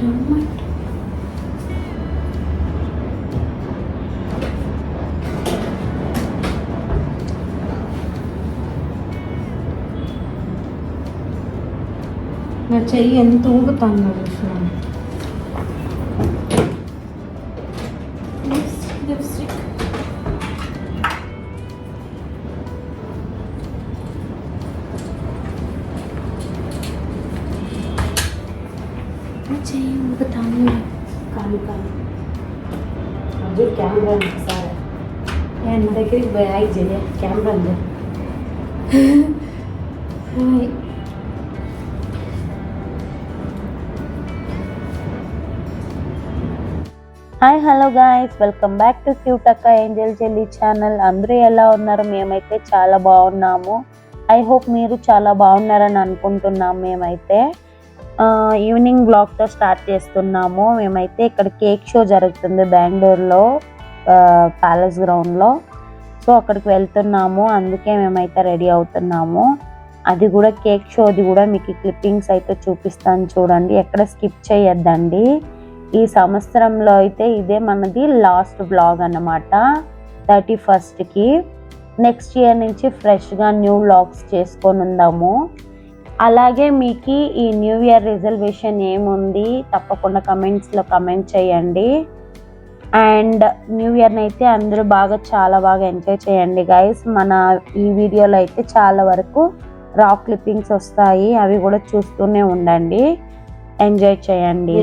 నా చెయ్యి ఎంత ఊగుతుందో చూసినా. చెయ్యి ఊగుతాను. కాలు కాలు అజు కెమెరా సార్ నా దగ్గరికి పోయి ఆగి చేయ కెమెరా ఉంది. Hi hello guys, welcome back to cute అక్క ఏంజల్ చెల్లి ఛానల్. అందరూ ఎలా ఉన్నారు? మేమైతే చాలా బాగున్నాము. ఐ హోప్ మీరు చాలా బాగున్నారని అనుకుంటున్నాము. మేమైతే ఈవినింగ్ బ్లాగ్తో స్టార్ట్ చేస్తున్నాము. మేమైతే ఇక్కడ కేక్ షో జరుగుతుంది బెంగళూరులో, ప్యాలెస్ గ్రౌండ్లో. సో అక్కడికి వెళ్తున్నాము, అందుకే మేమైతే రెడీ అవుతున్నాము. అది కూడా కేక్ షోది కూడా మీకు క్లిప్పింగ్స్ అయితే చూపిస్తాను చూడండి, ఎక్కడ స్కిప్ చేయొద్దండి. ఈ సంవత్సరంలో అయితే ఇదే మనది లాస్ట్ బ్లాగ్ అన్నమాట, 31st. నెక్స్ట్ ఇయర్ నుంచి ఫ్రెష్గా న్యూ వ్లాగ్స్ చేసుకొని ఉందాము. అలాగే మీకు ఈ న్యూ ఇయర్ రిజల్యూషన్ ఏముంది తప్పకుండా కమెంట్స్లో కమెంట్ చేయండి. అండ్ న్యూ ఇయర్ని అయితే అందరూ చాలా బాగా ఎంజాయ్ చేయండి గైస్. మన ఈ వీడియోలో అయితే చాలా వరకు రా క్లిప్పింగ్స్ వస్తాయి, అవి కూడా చూస్తూనే ఉండండి, ఎంజాయ్ చేయండి.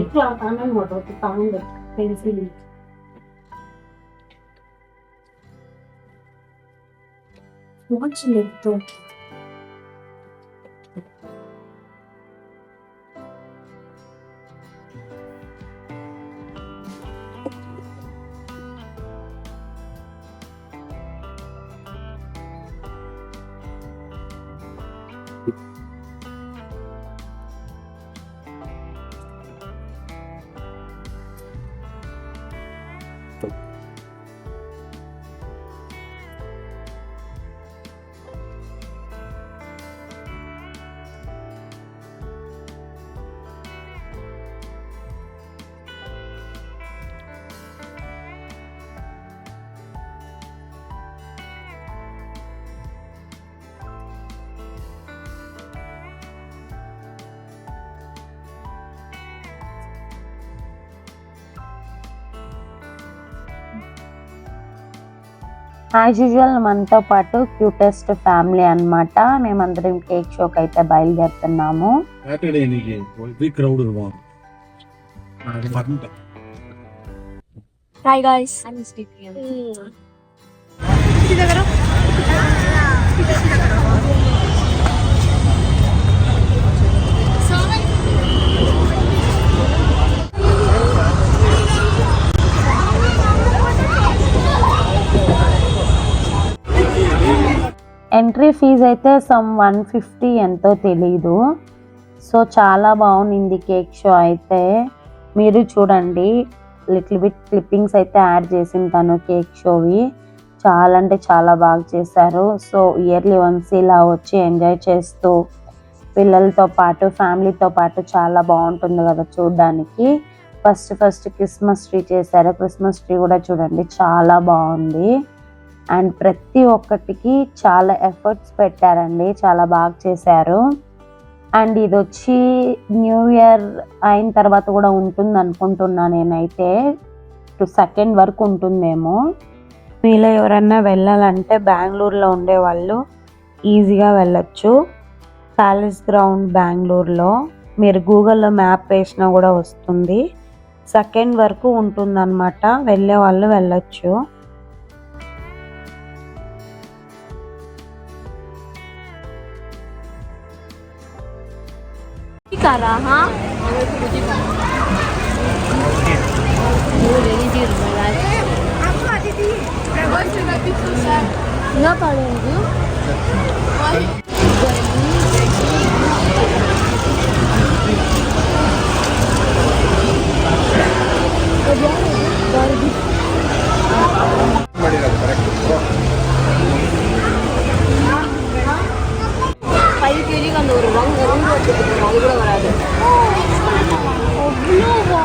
యాజ్ యూజువల్ మనతో పాటు క్యూటెస్ట్ ఫ్యామిలీ అన్నమాట. మేమందరం కేక్ షోకి అయితే బయలుదేరుతున్నాము. హాయ్ గాయ్స్, ఎంట్రీ ఫీజు అయితే సమ్ 150 ఎంతో తెలీదు. సో చాలా బాగుంది కేక్ షో అయితే, మీరు చూడండి. లిటిల్ బిట్ క్లిప్పింగ్స్ అయితే యాడ్ చేసింటాను కేక్ షోవి. చాలా అంటే చాలా బాగా చేశారు. సో ఇయర్లీ వన్స్ ఇలా వచ్చి ఎంజాయ్ చేస్తూ పిల్లలతో పాటు ఫ్యామిలీతో పాటు చాలా బాగుంటుంది కదా చూడడానికి. ఫస్ట్ క్రిస్మస్ ట్రీ చేశారు. క్రిస్మస్ ట్రీ కూడా చూడండి చాలా బాగుంది. అండ్ ప్రతి ఒక్కటికి చాలా ఎఫర్ట్స్ పెట్టారండి, చాలా బాగా చేశారు. అండ్ ఇది వచ్చి న్యూ ఇయర్ అయిన తర్వాత కూడా ఉంటుంది అనుకుంటున్నా నేనైతే, 2nd వరకు ఉంటుందేమో. మీలో ఎవరన్నా వెళ్ళాలంటే బెంగళూరులో ఉండేవాళ్ళు ఈజీగా వెళ్ళొచ్చు. ప్యాలెస్ గ్రౌండ్ బెంగళూరులో మీరు గూగుల్లో మ్యాప్ వేసినా కూడా వస్తుంది. 2nd వరకు ఉంటుందన్నమాట, వెళ్ళే వాళ్ళు వెళ్ళొచ్చు. हाँ nggak paling itu kan 1 orang itu கூட வராது. அவ்வளோ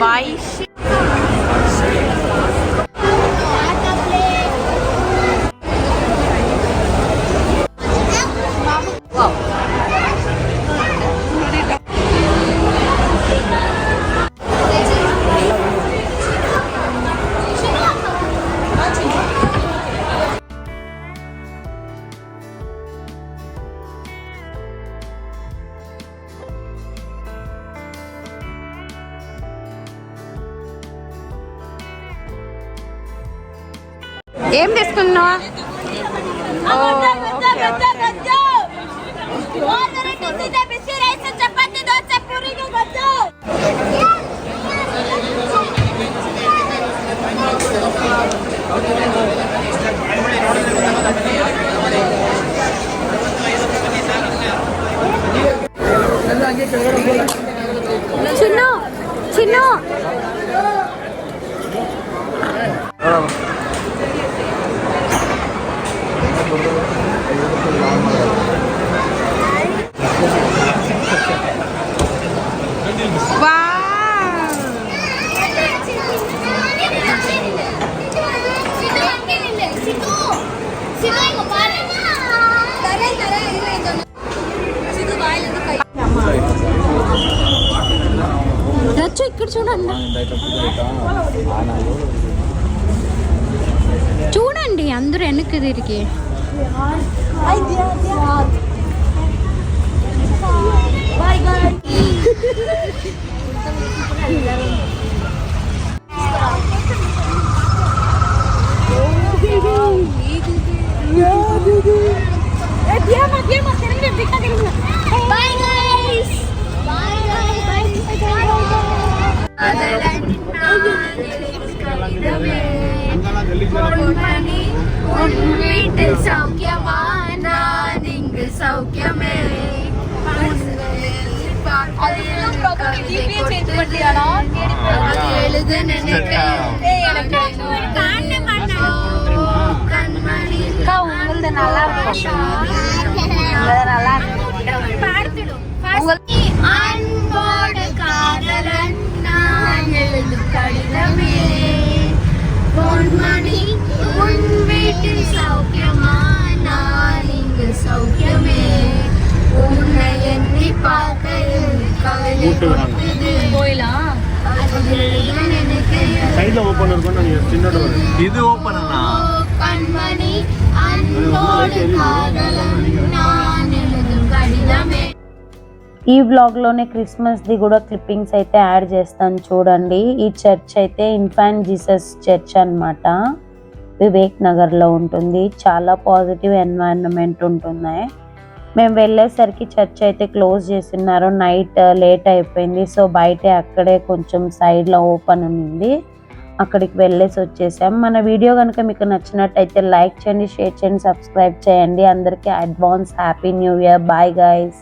బాయ్. ఏం తీసుకున్నావా? చిన్ను చిన్ను రచ్చు ఇక్కడ చూడండి, చూడండి అందరూ వెనక్కి తిరిగి. సౌఖ్యమే அன்போடு காதலன் நான் எழுது கடிதமே பொன்மணி உன் வீட்டில் சௌக்கியமா நான் இங்கு சௌக்கியமே உன்னை எண்ணி பார்க்கையில் கவலை கொட்டுது போயிலாம் இது ஓபன் கண்மணி அன்போடு காதலன் நான் எழுது கடிதமே. ఈ వ్లాగ్లోనే క్రిస్మస్ది కూడా క్లిప్పింగ్స్ అయితే యాడ్ చేస్తాను చూడండి. ఈ చర్చ్ అయితే ఇన్ఫాంట్ జీసస్ చర్చ్ అన్నమాట, వివేక్ నగర్లో ఉంటుంది. చాలా పాజిటివ్ ఎన్వైరన్మెంట్ ఉంటుంది. మేము వెళ్ళేసరికి చర్చ్ అయితే క్లోజ్ చేస్తున్నారు, నైట్ లేట్ అయిపోయింది. సో బయటే అక్కడే కొంచెం సైడ్లో ఓపెన్ ఉంది, అక్కడికి వెళ్ళేసి వచ్చేసాం. మన వీడియో కనుక మీకు నచ్చినట్టయితే లైక్ చేయండి, షేర్ చేయండి, సబ్స్క్రైబ్ చేయండి. అందరికీ advance happy new year. Bye guys.